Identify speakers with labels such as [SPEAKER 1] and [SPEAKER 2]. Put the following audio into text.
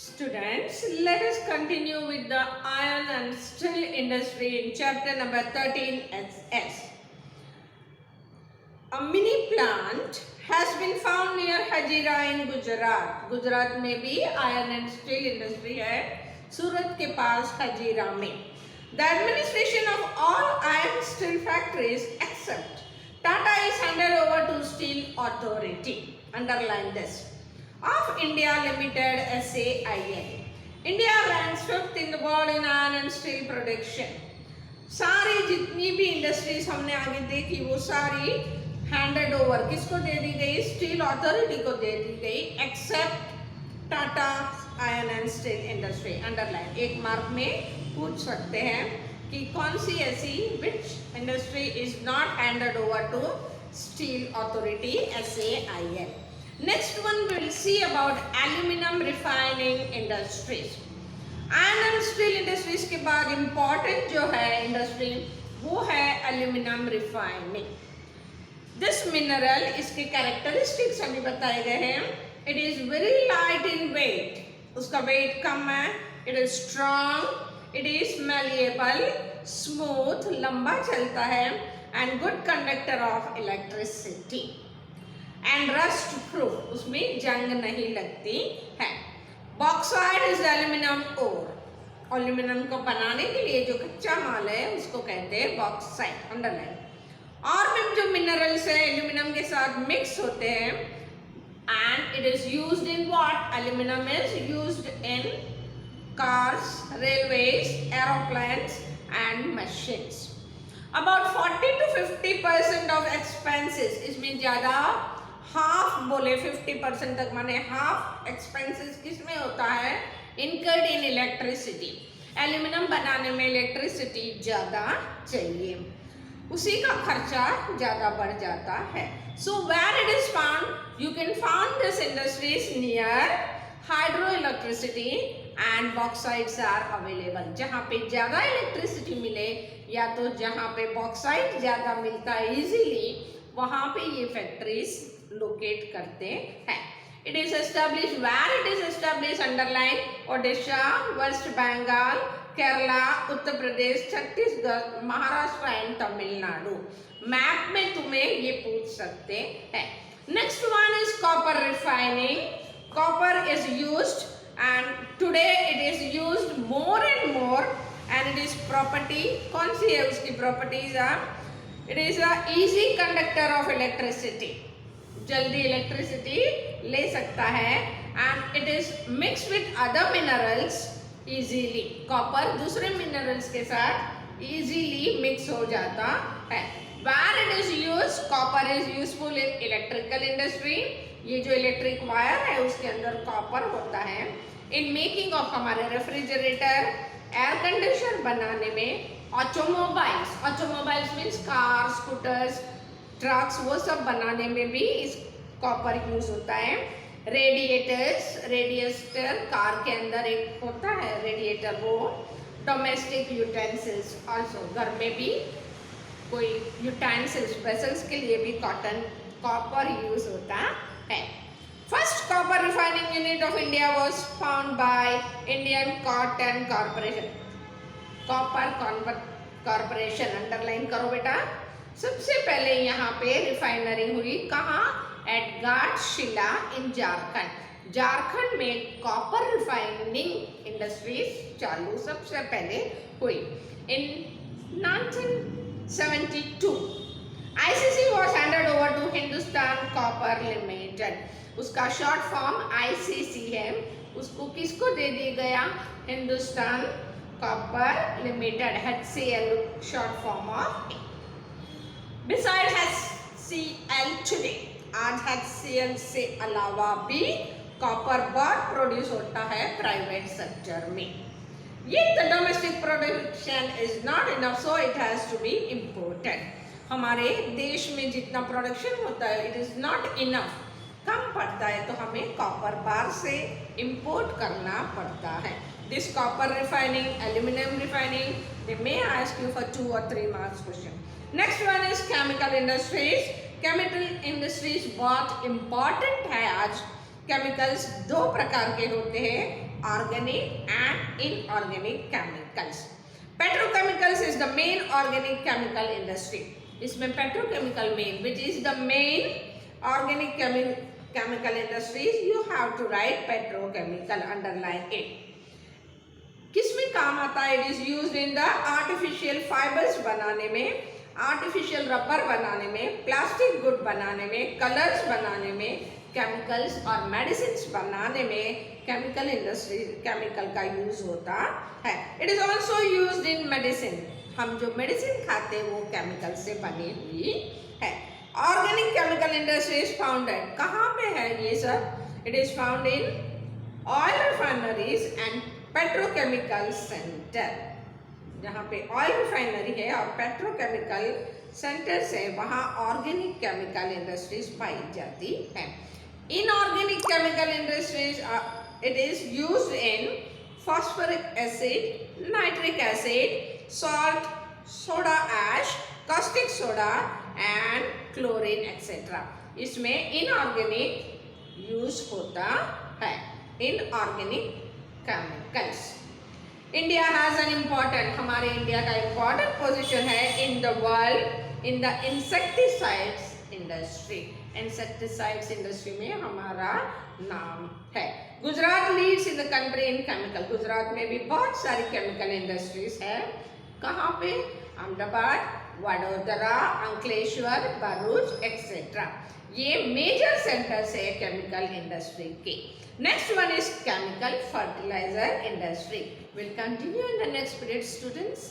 [SPEAKER 1] Students, let us continue with the iron and steel industry in chapter number 13 SS. A mini plant has been found near Hazira in Gujarat. Gujarat में भी iron and steel industry है, सूरत के पास हजीरा में. The administration of all iron steel factories except Tata is handed over to Steel Authority. Underline this. Of India Limited SAIL. India ranks 5th in the world in iron and steel production. सारी जितनी भी industries हमने आगे देखी वो सारी handed over किसको दे दी गई? स्टील अथॉरिटी को दे दी गई, except Tata iron and steel industry. Underline. एक मार्क में पूछ सकते हैं कि कौन सी ऐसी which industry is not handed over to steel authority SAIL. Next one we will see about aluminum refining industries. Iron and steel industries के बाद important जो है इंडस्ट्री वो है aluminum refining. This mineral, इसके characteristics अभी बताए गए हैं. It is very light in weight. उसका weight कम है. It is strong. It is malleable, smooth, लंबा चलता है and good conductor of electricity. And rust proof, उसमें जंग नहीं लगती है. Bauxite is aluminium ore. Aluminium को बनाने के लिए जो कच्चा माल है उसको कहते हैं बॉक्साइड. अंडरलाइन. और भी जो मिनरल्स है एल्यूमिनियम के साथ मिक्स होते हैं and it is used in what? Aluminium is used in cars, railways, aeroplanes and machines. About 40 to 50% of expenses, इसमें ज़्यादा हाफ बोले 50% तक, माने हाफ एक्सपेंसेस किस में होता है? Incurred in electricity. एल्यूमिनियम बनाने में इलेक्ट्रिसिटी ज़्यादा चाहिए, उसी का खर्चा ज़्यादा बढ़ जाता है. So where it is found? You can found this industries near hydro electricity and bauxites are available. जहाँ पे ज़्यादा इलेक्ट्रिसिटी मिले या तो जहाँ पे बॉक्साइड ज़्यादा मिलता है इजीली, वहाँ पे ये फैक्ट्रीज लोकेट करते हैं. It is establish where it is establish. Underline. Odisha, West Bengal, Kerala, Uttar Pradesh, Chhattisgarh, Maharashtra and Tamil Nadu. Map में तुम्हें ये पूछ सकते हैं. Next one is copper refining. Copper is used and today it is used more and more and it is property. कौन सी है उसकी properties? it is a easy conductor of electricity. जल्दी इलेक्ट्रिसिटी ले सकता है and it is mixed with other minerals easily. Copper दूसरे minerals के साथ easily mix हो जाता है. Where it is used? Copper is useful in electrical industry. ये जो इलेक्ट्रिक वायर है उसके अंदर कॉपर होता है. इन मेकिंग ऑफ हमारे रेफ्रिजरेटर, एयर कंडीशनर बनाने में, automobiles means car, scooters, trucks, वो सब बनाने में भी इस कॉपर यूज होता है. रेडिएटर्स, रेडिएटर कार के अंदर एक होता है रेडिएटर, वो. डोमेस्टिक यूटेंसिल्स ऑल्सो, घर में भी कोई यूटेंसिल्स, वेसल्स के लिए भी कॉपर यूज होता है. First copper refining unit of India was found by Indian Cotton Corporation. Copper Corporation underline करो बेटा. सबसे पहले यहाँ पे रिफाइनरी हुई कहाँ? एट घाटशिला इन झारखंड. झारखंड में कॉपर रिफाइनिंग इंडस्ट्रीज चालू सबसे पहले हुई. इन 1972 ICC was handed over to Hindustan Copper Limited. उसका शॉर्ट फॉर्म ICC है. उसको किसको दे दिया गया? Hindustan copper limited, HCL short form of. Beside HCL today, आज HCL से अलावा भी कॉपर बहुत प्रोड्यूस होता है प्राइवेट सेक्टर में. ये domestic production is not enough, so it has to be imported. हमारे देश में जितना प्रोडक्शन होता है इट इज नॉट इनफ, कम पड़ता है, तो हमें कॉपर बार से इंपोर्ट करना पड़ता है. This copper refining, aluminium refining, they may ask you for 2 or 3 marks question. Next one is chemical industries. Chemical industries बहुत इम्पॉर्टेंट है आज केमिकल्स दो प्रकार के होते हैं, organic and inorganic chemicals. Petrochemicals is the main organic chemical industry. इसमें petrochemical main which is the main organic chemical industries, you have to write petrochemical, underline it. किसमें काम आता है? It is used in the artificial fibres बनाने में, artificial rubber बनाने में, plastic good बनाने में, कलर्स बनाने में, केमिकल्स और मेडिसिन बनाने में केमिकल इंडस्ट्री केमिकल का यूज होता है। It is also used in medicine. हम जो मेडिसिन खाते हैं वो केमिकल से बनी हुई है। Organic chemical industry is founded, कहाँ पे है ये सब? It is found in oil refineries and petrochemical centre. जहाँ पे ऑयल रिफाइनरी है और पेट्रोकेमिकल सेंटर्स है, वहाँ ऑर्गेनिक केमिकल इंडस्ट्रीज पाई जाती है। Inorganic chemical industries it is used in phosphoric acid, nitric acid, salt, soda ash, caustic soda and chlorine etcetera. इसमें इनऑर्गेनिक यूज होता है, inorganic chemicals. India has an important, हमारे India का important position है in the world in the insecticides industry. Insecticides industry में हमारा नाम है। Gujarat leads in the country in chemical. Gujarat में भी बहुत सारी केमिकल इंडस्ट्रीज है। कहाँ पे? अहमदाबाद, वडोदरा, अंकलेश्वर, भरूच एक्सेट्रा। ये मेजर सेंटर्स है केमिकल इंडस्ट्री के। Next one is chemical fertilizer industry. We'll continue in the next period, students.